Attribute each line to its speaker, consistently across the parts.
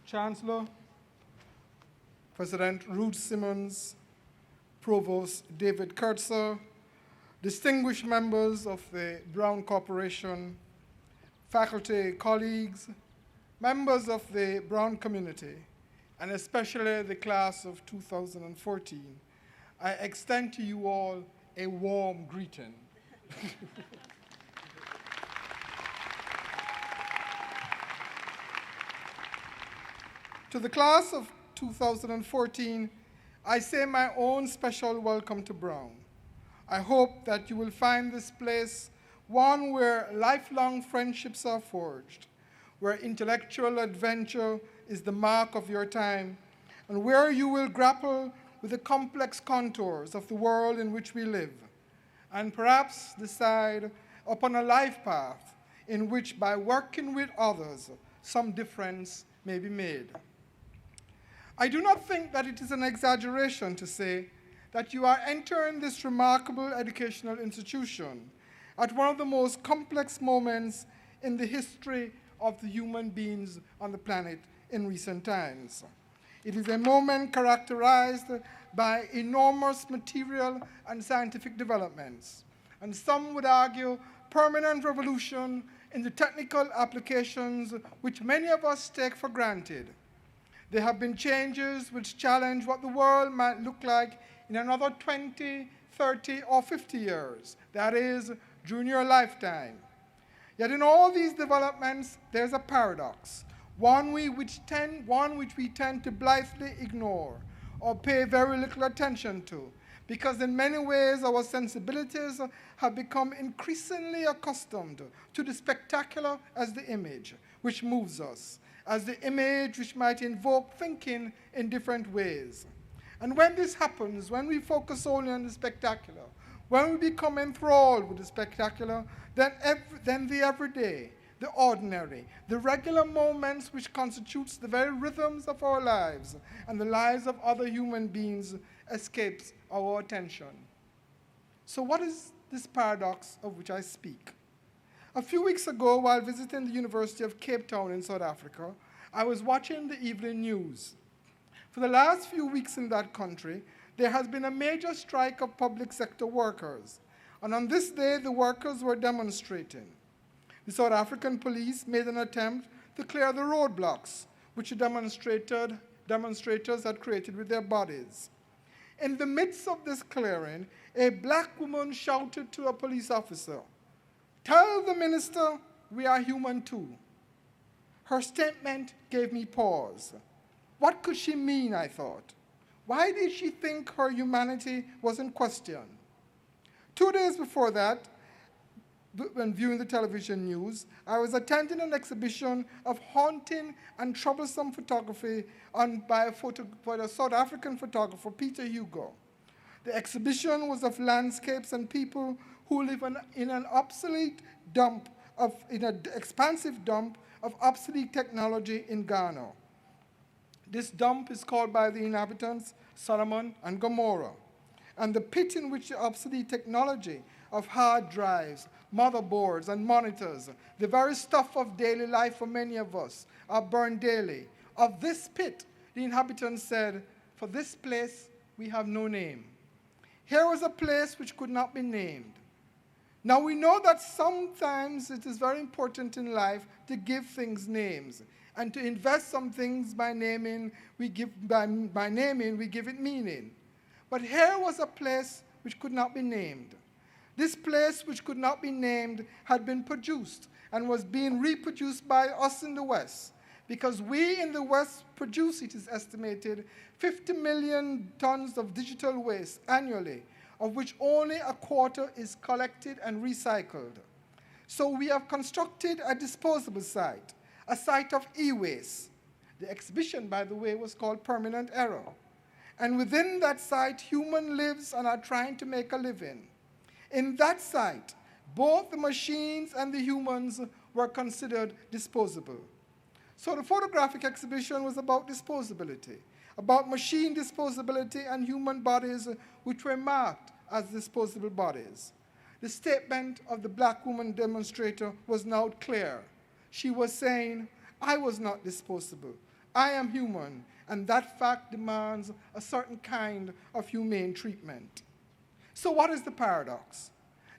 Speaker 1: Chancellor, President Ruth Simmons, Provost David Kurtzer, distinguished members of the Brown Corporation, faculty colleagues, members of the Brown community, and especially the class of 2014, I extend to you all a warm greeting. To the class of 2014, I say my own special welcome to Brown. I hope that you will find this place one where lifelong friendships are forged, where intellectual adventure is the mark of your time, and where you will grapple with the complex contours of the world in which we live, and perhaps decide upon a life path in which, by working with others, some difference may be made. I do not think that it is an exaggeration to say that you are entering this remarkable educational institution at one of the most complex moments in the history of the human beings on the planet in recent times. It is a moment characterized by enormous material and scientific developments, and some would argue permanent revolution in the technical applications which many of us take for granted. There have been changes which challenge what the world might look like in another 20, 30, or 50 years, that is, during your lifetime. Yet in all these developments, there's a paradox, one which we tend to blithely ignore or pay very little attention to, because in many ways our sensibilities have become increasingly accustomed to the spectacular as the image which moves us, as the image which might invoke thinking in different ways. And when this happens, when we focus only on the spectacular, when we become enthralled with the spectacular, then the everyday, the ordinary, the regular moments which constitutes the very rhythms of our lives and the lives of other human beings escapes our attention. So what is this paradox of which I speak? A few weeks ago, while visiting the University of Cape Town in South Africa, I was watching the evening news. For the last few weeks in that country, there has been a major strike of public sector workers. And on this day, the workers were demonstrating. The South African police made an attempt to clear the roadblocks, which the demonstrators had created with their bodies. In the midst of this clearing, a black woman shouted to a police officer, "Tell the minister we are human too." Her statement gave me pause. What could she mean, I thought? Why did she think her humanity was in question? 2 days before that, when viewing the television news, I was attending an exhibition of haunting and troublesome photography by a South African photographer, Peter Hugo. The exhibition was of landscapes and people who live in an expansive dump of obsolete technology in Ghana. This dump is called by the inhabitants Solomon and Gomorrah. And the pit in which the obsolete technology of hard drives, motherboards, and monitors, the very stuff of daily life for many of us, are burned daily. Of this pit, the inhabitants said, "For this place we have no name." Here was a place which could not be named. Now we know that sometimes it is very important in life to give things names, and to invest some things by naming, we give it meaning. But here was a place which could not be named. This place which could not be named had been produced and was being reproduced by us in the West, because we in the West produce, it is estimated, 50 million tons of digital waste annually, of which only a quarter is collected and recycled. So we have constructed a disposable site, a site of e-waste. The exhibition, by the way, was called Permanent Error. And within that site, human lives and are trying to make a living. In that site, both the machines and the humans were considered disposable. So the photographic exhibition was about disposability, about machine disposability and human bodies which were marked as disposable bodies. The statement of the black woman demonstrator was now clear. She was saying, "I was not disposable. I am human, and that fact demands a certain kind of humane treatment. So what is the paradox?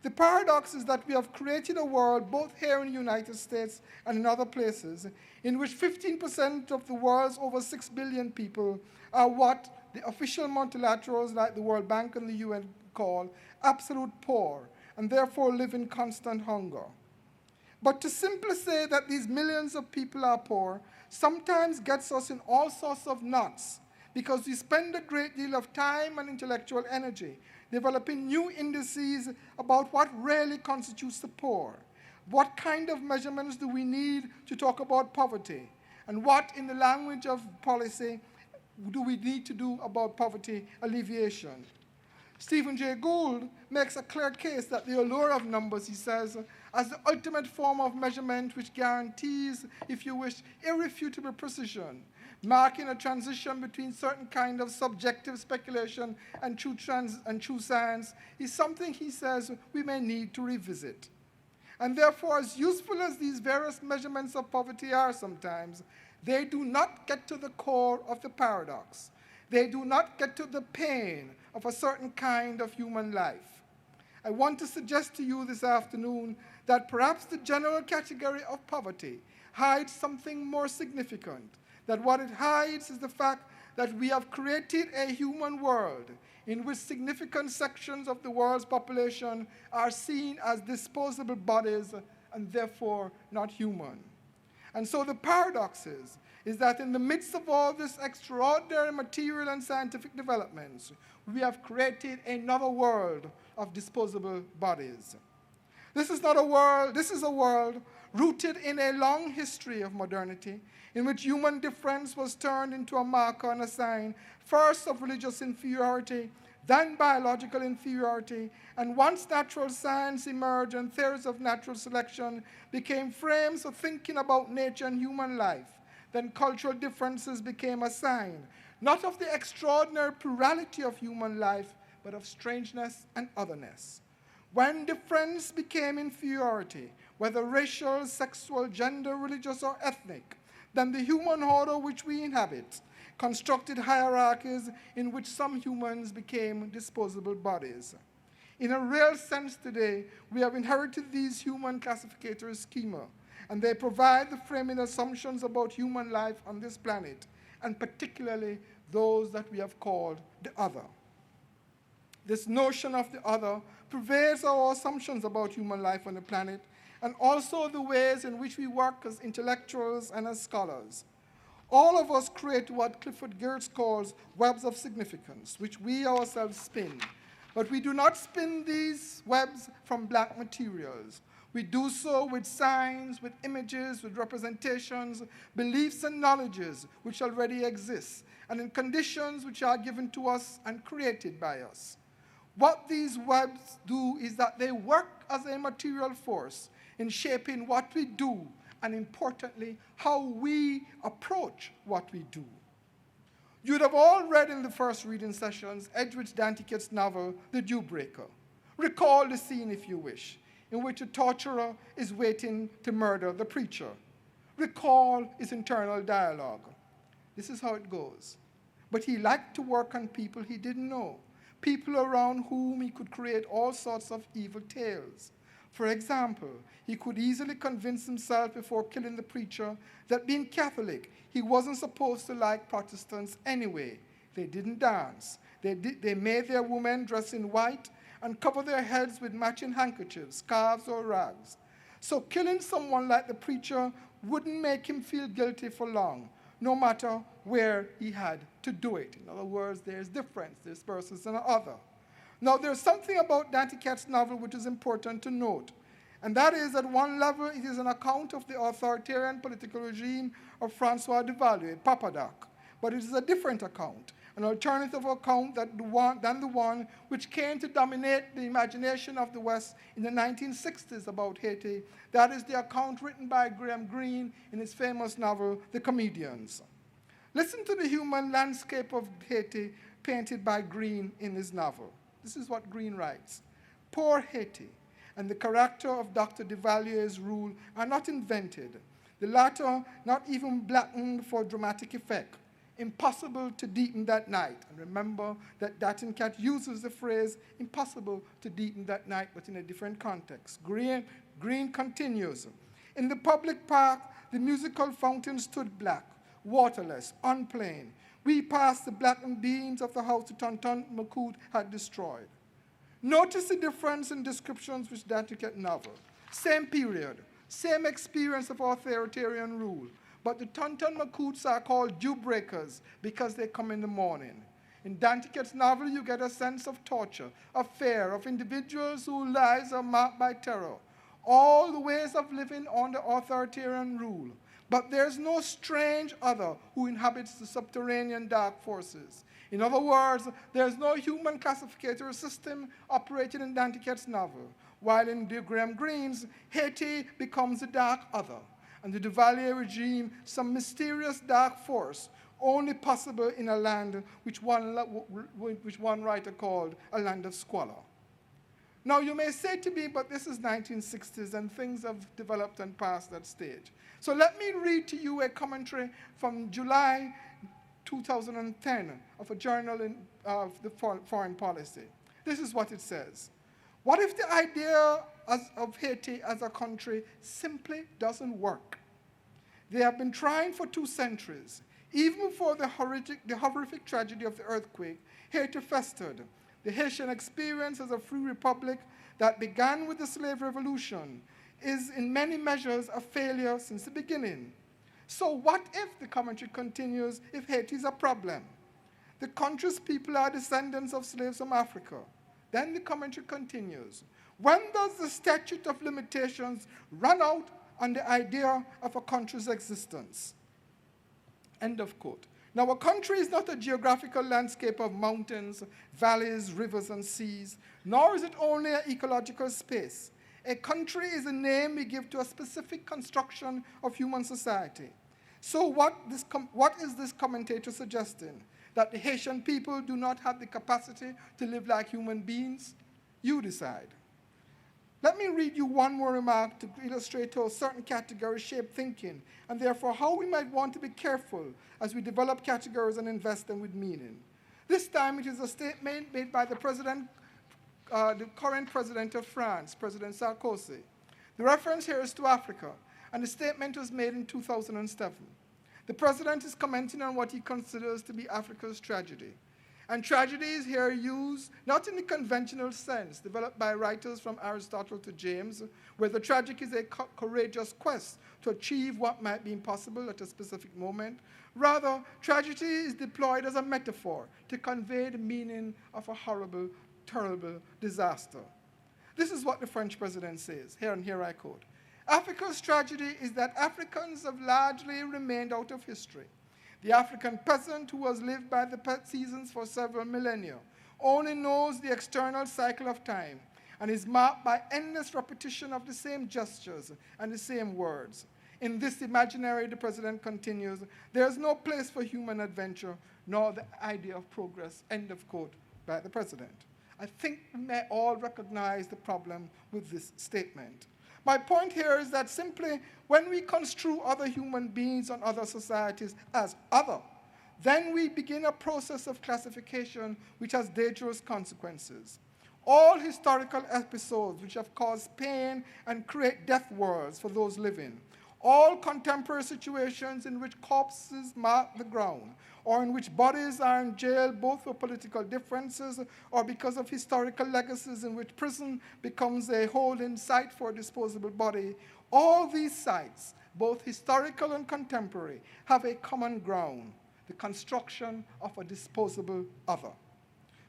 Speaker 1: The paradox is that we have created a world, both here in the United States and in other places, in which 15% of the world's over 6 billion people are what the official multilaterals like the World Bank and the UN call absolute poor, and therefore live in constant hunger. But to simply say that these millions of people are poor sometimes gets us in all sorts of knots, because we spend a great deal of time and intellectual energy developing new indices about what really constitutes the poor. What kind of measurements do we need to talk about poverty? And what, in the language of policy, do we need to do about poverty alleviation? Stephen Jay Gould makes a clear case that the allure of numbers, he says, as the ultimate form of measurement which guarantees, if you wish, irrefutable precision, marking a transition between certain kind of subjective speculation and true science, is something, he says, we may need to revisit. And therefore, as useful as these various measurements of poverty are sometimes, they do not get to the core of the paradox. They do not get to the pain of a certain kind of human life. I want to suggest to you this afternoon that perhaps the general category of poverty hides something more significant, that what it hides is the fact that we have created a human world in which significant sections of the world's population are seen as disposable bodies and therefore not human. And so the paradox is that in the midst of all this extraordinary material and scientific developments, we have created another world of disposable bodies. This is a world rooted in a long history of modernity, in which human difference was turned into a marker and a sign, first of religious inferiority, then biological inferiority, and once natural science emerged and theories of natural selection became frames for thinking about nature and human life, then cultural differences became a sign, not of the extraordinary plurality of human life, but of strangeness and otherness. When difference became inferiority, whether racial, sexual, gender, religious, or ethnic, then the human order which we inhabit constructed hierarchies in which some humans became disposable bodies. In a real sense today, we have inherited these human classificatory schema, and they provide the framing assumptions about human life on this planet, and particularly those that we have called the other. This notion of the other pervades our assumptions about human life on the planet, and also the ways in which we work as intellectuals and as scholars. All of us create what Clifford Geertz calls webs of significance, which we ourselves spin. But we do not spin these webs from blank materials. We do so with signs, with images, with representations, beliefs and knowledges which already exist, and in conditions which are given to us and created by us. What these webs do is that they work as a material force in shaping what we do, and importantly, how we approach what we do. You'd have all read in the first reading sessions Edwidge Danticat's novel, The Dewbreaker. Recall the scene, if you wish, in which a torturer is waiting to murder the preacher. Recall his internal dialogue. This is how it goes. But he liked to work on people he didn't know, people around whom he could create all sorts of evil tales. For example, he could easily convince himself before killing the preacher that being Catholic, he wasn't supposed to like Protestants anyway. They didn't dance. They made their women dress in white and cover their heads with matching handkerchiefs, scarves, or rags. So killing someone like the preacher wouldn't make him feel guilty for long, no matter where he had to do it. In other words, there's difference. This versus another. Now, there's something about Danticat's novel which is important to note, and that is, at one level, it is an account of the authoritarian political regime of Francois Duvalier, Papadoc, but it is a different account, an alternative account than the one which came to dominate the imagination of the West in the 1960s about Haiti. That is the account written by Graham Greene in his famous novel, The Comedians. Listen to the human landscape of Haiti painted by Greene in his novel. This is what Greene writes. Poor Haiti and the character of Dr. Duvalier's rule are not invented. the latter not even blackened for dramatic effect. Impossible to deepen that night. And remember that Datincat uses the phrase impossible to deepen that night, but in a different context. Green continues. In the public park, the musical fountain stood black, waterless, unplaned. We passed the blackened beams of the house the Tonton Macoute had destroyed. Notice the difference in descriptions which Datincat novel. Same period, same experience of authoritarian rule. But the Tonton Macoutes are called dew breakers because they come in the morning. In Danticat's novel, you get a sense of torture, of fear, of individuals whose lives are marked by terror. All the ways of living under authoritarian rule. But there's no strange other who inhabits the subterranean dark forces. In other words, there's no human classificatory system operating in Danticat's novel, while in Graham Greene's, Haiti becomes the dark other, and the Duvalier regime some mysterious dark force, only possible in a land which one writer called a land of squalor. Now, you may say to me, but this is 1960s, and things have developed and passed that stage. So let me read to you a commentary from July 2010 of a journal of the Foreign Policy. This is what it says. What if the idea of Haiti as a country simply doesn't work? They have been trying for 2 centuries. Even before the horrific tragedy of the earthquake, Haiti festered. The Haitian experience as a free republic that began with the slave revolution is in many measures a failure since the beginning. So what if, the commentary continues, if Haiti is a problem? The country's people are descendants of slaves from Africa. Then the commentary continues. When does the statute of limitations run out on the idea of a country's existence? End of quote. Now, a country is not a geographical landscape of mountains, valleys, rivers, and seas, nor is it only an ecological space. A country is a name we give to a specific construction of human society. So what is this commentator suggesting? That the Haitian people do not have the capacity to live like human beings? You decide. Let me read you one more remark to illustrate how certain categories shape thinking, and therefore how we might want to be careful as we develop categories and invest them with meaning. This time it is a statement made by the current president of France, President Sarkozy. The reference here is to Africa, and the statement was made in 2007. The president is commenting on what he considers to be Africa's tragedy. And tragedy is here used not in the conventional sense developed by writers from Aristotle to James, where the tragic is a courageous quest to achieve what might be impossible at a specific moment. Rather, tragedy is deployed as a metaphor to convey the meaning of a horrible, terrible disaster. This is what the French president says, and here I quote. Africa's tragedy is that Africans have largely remained out of history. The African peasant who has lived by the seasons for several millennia only knows the external cycle of time and is marked by endless repetition of the same gestures and the same words. In this imaginary, the president continues, there is no place for human adventure nor the idea of progress, end of quote, by the president. I think we may all recognize the problem with this statement. My point here is that simply when we construe other human beings and other societies as other, then we begin a process of classification which has dangerous consequences. All historical episodes which have caused pain and create death worlds for those living, all contemporary situations in which corpses mark the ground, or in which bodies are in jail both for political differences or because of historical legacies in which prison becomes a holding site for a disposable body, all these sites, both historical and contemporary, have a common ground, the construction of a disposable other.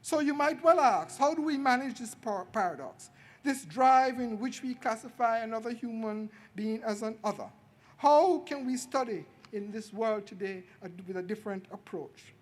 Speaker 1: So you might well ask, how do we manage this paradox, this drive in which we classify another human being as an other? How can we study in this world today with a different approach?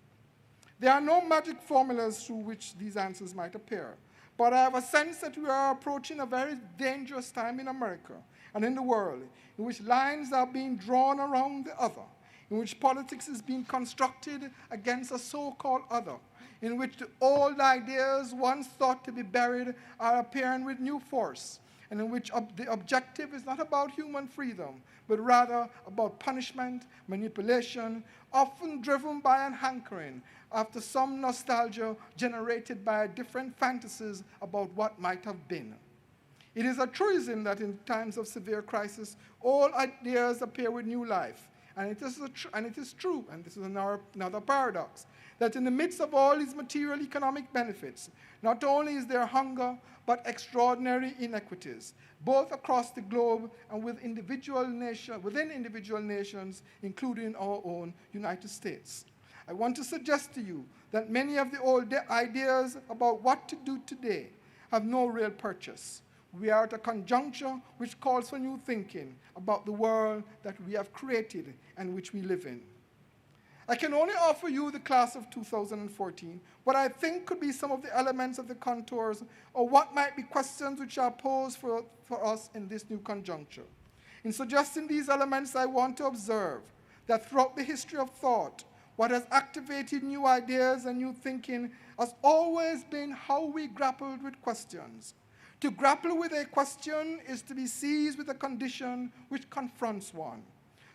Speaker 1: There are no magic formulas through which these answers might appear, but I have a sense that we are approaching a very dangerous time in America and in the world, in which lines are being drawn around the other, in which politics is being constructed against a so-called other, in which the old ideas once thought to be buried are appearing with new force, and in which the objective is not about human freedom, but rather about punishment, manipulation, often driven by an hankering after some nostalgia generated by different fantasies about what might have been. It is a truism that in times of severe crisis, all ideas appear with new life. And it is true, and this is another paradox, that in the midst of all these material economic benefits, not only is there hunger, but extraordinary inequities, both across the globe and within individual nations, including our own United States. I want to suggest to you that many of the old ideas about what to do today have no real purchase. We are at a conjuncture which calls for new thinking about the world that we have created and which we live in. I can only offer you the class of 2014 what I think could be some of the elements of the contours or what might be questions which are posed for us in this new conjuncture. In suggesting these elements, I want to observe that throughout the history of thought, what has activated new ideas and new thinking has always been how we grappled with questions. To grapple with a question is to be seized with a condition which confronts one.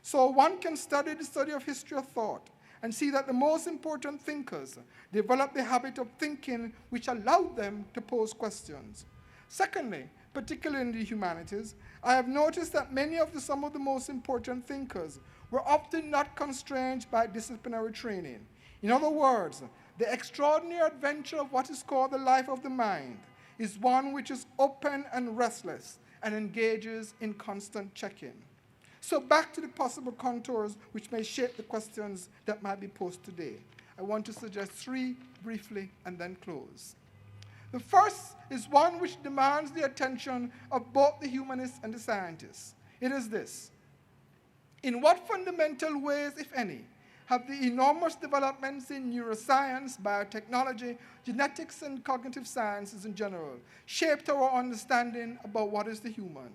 Speaker 1: So one can study the study of history of thought and see that the most important thinkers developed the habit of thinking which allowed them to pose questions. Secondly, particularly in the humanities, I have noticed that some of the most important thinkers were often not constrained by disciplinary training. In other words, the extraordinary adventure of what is called the life of the mind is one which is open and restless and engages in constant check-in. So back to the possible contours which may shape the questions that might be posed today. I want to suggest three briefly and then close. The first is one which demands the attention of both the humanists and the scientists. It is this: in what fundamental ways, if any, have the enormous developments in neuroscience, biotechnology, genetics, and cognitive sciences in general shaped our understanding about what is the human?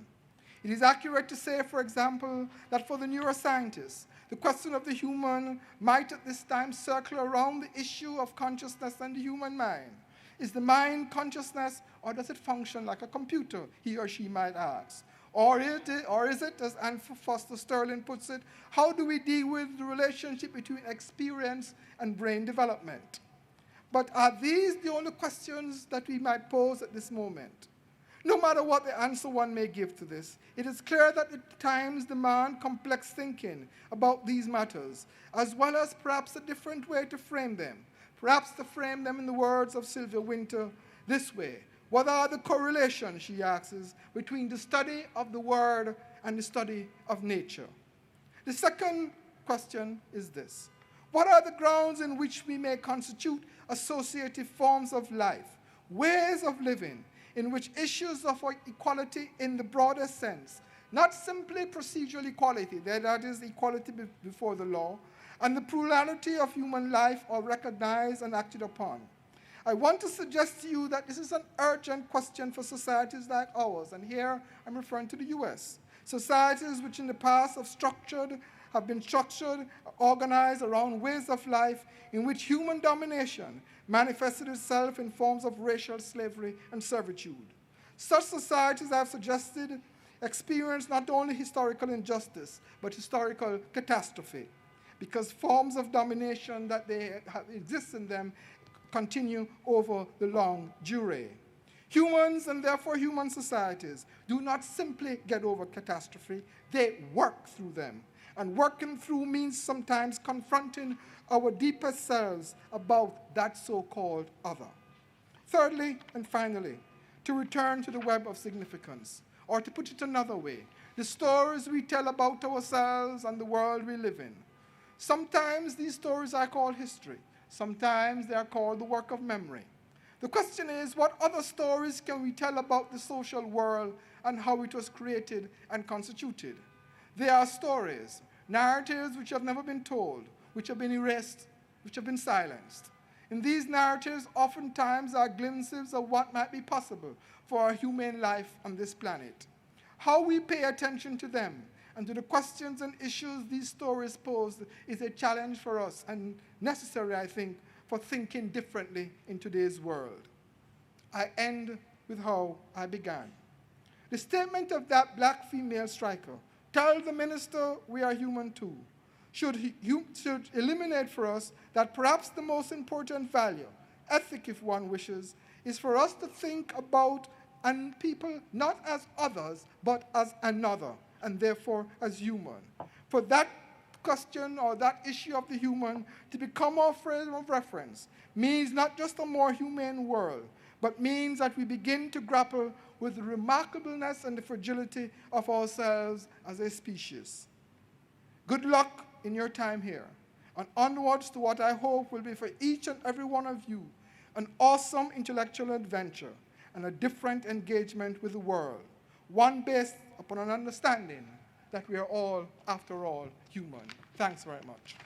Speaker 1: It is accurate to say, for example, that for the neuroscientists, the question of the human might at this time circle around the issue of consciousness and the human mind. Is the mind consciousness, or does it function like a computer, he or she might ask? Or is it, as Anne Foster Sterling puts it, how do we deal with the relationship between experience and brain development? But are these the only questions that we might pose at this moment? No matter what the answer one may give to this, it is clear that the times demand complex thinking about these matters, as well as perhaps a different way to frame them. Perhaps to frame them in the words of Sylvia Wynter this way: what are the correlations, she asks, between the study of the world and the study of nature? The second question is this: what are the grounds in which we may constitute associative forms of life, ways of living, in which issues of equality in the broader sense, not simply procedural equality, that is equality before the law, and the plurality of human life are recognized and acted upon? I want to suggest to you that this is an urgent question for societies like ours, and here I'm referring to the US. Societies which in the past have been structured, organized around ways of life in which human domination manifested itself in forms of racial slavery and servitude. Such societies, I have suggested, experience not only historical injustice, but historical catastrophe, because forms of domination that exist in them continue over the long durée. Humans, and therefore human societies, do not simply get over catastrophe, they work through them. And working through means sometimes confronting our deepest selves about that so-called other. Thirdly, and finally, to return to the web of significance, or to put it another way, the stories we tell about ourselves and the world we live in. Sometimes these stories are called history. Sometimes they are called the work of memory. The question is, what other stories can we tell about the social world and how it was created and constituted? They are stories, narratives which have never been told, which have been erased, which have been silenced. In these narratives, oftentimes are glimpses of what might be possible for our human life on this planet. How we pay attention to them and to the questions and issues these stories pose is a challenge for us, and necessary, I think, for thinking differently in today's world. I end with how I began. The statement of that black female striker, "Tell the minister we are human too," should eliminate for us that perhaps the most important value, ethic if one wishes, is for us to think about people not as others, but as another, and therefore as human. For that question or that issue of the human to become our frame of reference means not just a more humane world, but means that we begin to grapple with the remarkableness and the fragility of ourselves as a species. Good luck in your time here, and onwards to what I hope will be for each and every one of you an awesome intellectual adventure and a different engagement with the world, one based upon an understanding that we are all, after all, human. Thanks very much.